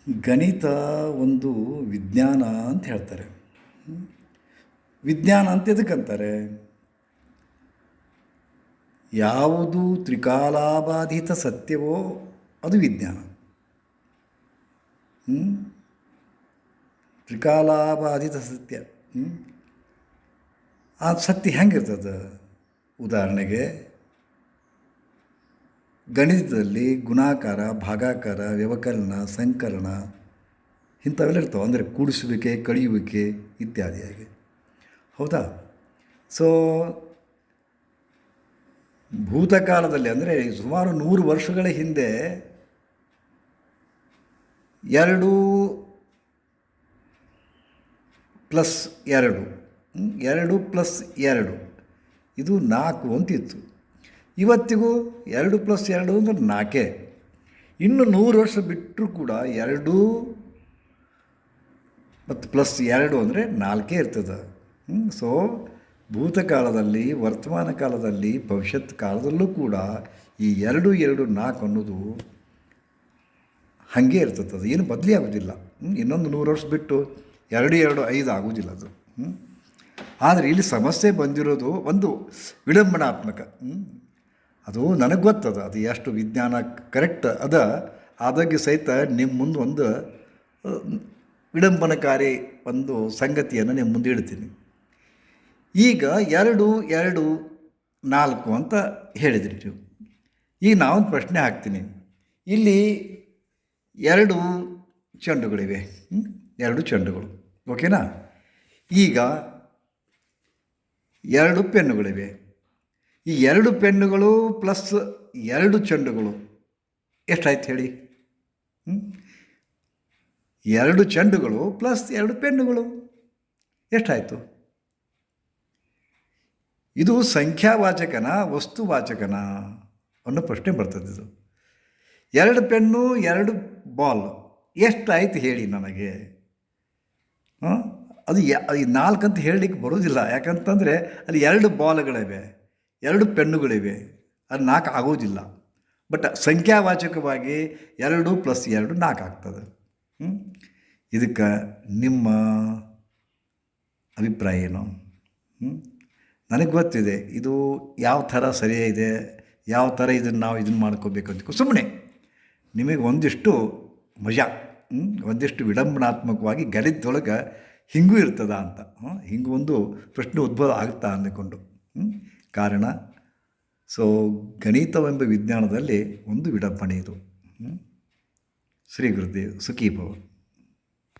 ಗಣಿತ ಒಂದು ವಿಜ್ಞಾನ ಅಂತ ಹೇಳ್ತಾರೆ. ವಿಜ್ಞಾನ ಅಂತ ಎದಕ್ಕಂತಾರೆ? ಯಾವುದು ತ್ರಿಕಾಲಾಬಾಧಿತ ಸತ್ಯವೋ ಅದು ವಿಜ್ಞಾನ. ತ್ರಿಕಾಲಾಬಾಧಿತ ಸತ್ಯ. ಆ ಸತ್ಯ ಹೆಂಗಿರ್ತದೆ? ಉದಾಹರಣೆಗೆ ಗಣಿತದಲ್ಲಿ ಗುಣಾಕಾರ, ಭಾಗಾಕಾರ, ವ್ಯವಕಲನ, ಸಂಕಲನ ಇಂಥವೆಲ್ಲ ಇರ್ತವೆ. ಅಂದರೆ ಕೂಡಿಸುವಿಕೆ, ಕಳೆಯುವಿಕೆ ಇತ್ಯಾದಿಯಾಗಿ. ಹೌದಾ? ಸೊ ಭೂತಕಾಲದಲ್ಲಿ ಅಂದರೆ ಸುಮಾರು 100 ವರ್ಷಗಳ ಹಿಂದೆ 2 + 2 2 + 2 ಇದು 4 ಅಂತಿತ್ತು. ಇವತ್ತಿಗೂ 2 + 2 ಅಂದರೆ 4. ಇನ್ನು 100 ವರ್ಷ ಬಿಟ್ಟರೂ ಕೂಡ 2 ಮತ್ತು +2 ಅಂದರೆ 4 ಇರ್ತದೆ. ಸೊ ಭೂತಕಾಲದಲ್ಲಿ, ವರ್ತಮಾನ ಕಾಲದಲ್ಲಿ, ಭವಿಷ್ಯತ್ ಕಾಲದಲ್ಲೂ ಕೂಡ ಈ 2 2 4 ಅನ್ನೋದು ಹಾಗೆ ಇರ್ತದೆ. ಅದು ಏನು ಬದಲಿ ಆಗೋದಿಲ್ಲ. ಇನ್ನೊಂದು 100 ವರ್ಷ ಬಿಟ್ಟು 2 2 5 ಆಗೋದಿಲ್ಲ ಅದು. ಆದರೆ ಇಲ್ಲಿ ಸಮಸ್ಯೆ ಬಂದಿರೋದು ಒಂದು ವಿಡಂಬನಾತ್ಮಕ. ಅದು ನನಗೆ ಗೊತ್ತದ ಅದು ಎಷ್ಟು ವಿಜ್ಞಾನ ಕರೆಕ್ಟ್ ಆದಾಗ್ಯೂ ಸಹಿತ ನಿಮ್ಮ ಮುಂದೆ ಒಂದು ವಿಡಂಬನಕಾರಿ ಒಂದು ಸಂಗತಿಯನ್ನು ನಿಮ್ಮ ಮುಂದೆ ಇಡ್ತೀನಿ. ಈಗ 2 2 4 ಅಂತ ಹೇಳಿದ್ರಿ ನೀವು. ಈಗ ನಾವೊಂದು ಪ್ರಶ್ನೆ ಹಾಕ್ತೀನಿ. ಇಲ್ಲಿ 2 ಚೆಂಡುಗಳಿವೆ, 2 ಚೆಂಡುಗಳು, ಓಕೆನಾ? ಈಗ 2 ಪೆನ್ನುಗಳಿವೆ. ಈ 2 ಪೆನ್ನುಗಳು ಪ್ಲಸ್ 2 ಚೆಂಡುಗಳು ಎಷ್ಟಾಯ್ತು ಹೇಳಿ? 2 ಚೆಂಡುಗಳು ಪ್ಲಸ್ 2 ಪೆನ್ನುಗಳು ಎಷ್ಟಾಯಿತು? ಇದು ಸಂಖ್ಯಾವಾಚಕನ ವಸ್ತುವಾಚಕನ ಅನ್ನೋ ಪ್ರಶ್ನೆ ಬರ್ತದೆ. ಇದು 2 ಪೆನ್ನು 2 ಬಾಲ್ ಎಷ್ಟಾಯ್ತು ಹೇಳಿ ನನಗೆ? ಅದು 4 ಅಂತ ಹೇಳಲಿಕ್ಕೆ ಬರೋದಿಲ್ಲ. ಯಾಕಂತಂದರೆ ಅಲ್ಲಿ 2 ಬಾಲ್ಗಳಿವೆ, 2 ಪೆನ್ನುಗಳಿವೆ, ಅದು 4 ಆಗೋದಿಲ್ಲ. ಬಟ್ ಸಂಖ್ಯಾವಾಚಕವಾಗಿ 2 + 2 4 ಆಗ್ತದೆ. ಇದಕ್ಕೆ ನಿಮ್ಮ ಅಭಿಪ್ರಾಯ ಏನು? ನನಗೆ ಗೊತ್ತಿದೆ ಇದು ಯಾವ ಥರ ಸರಿಯಿದೆ, ಯಾವ ಥರ ಇದನ್ನು ಮಾಡ್ಕೋಬೇಕು ಅಂತ. ಸುಮ್ಮನೆ ನಿಮಗೆ ಒಂದಿಷ್ಟು ಮಜಾ, ಒಂದಿಷ್ಟು ವಿಡಂಬನಾತ್ಮಕವಾಗಿ ಗಣಿತದೊಳಗೆ ಹಿಂಗೂ ಇರ್ತದ ಅಂತ, ಹಿಂಗೆ ಒಂದು ಪ್ರಶ್ನೆ ಉದ್ಭವ ಆಗುತ್ತಾ ಅಂದುಕೊಂಡು. ಕಾರಣ ಗಣಿತವೆಂಬ ವಿಜ್ಞಾನದಲ್ಲಿ ಒಂದು ವಿಡಂಬನೆ ಇದು. ಶ್ರೀ ಗುರುದೇವ್ ಸುಖೀ ಭವ.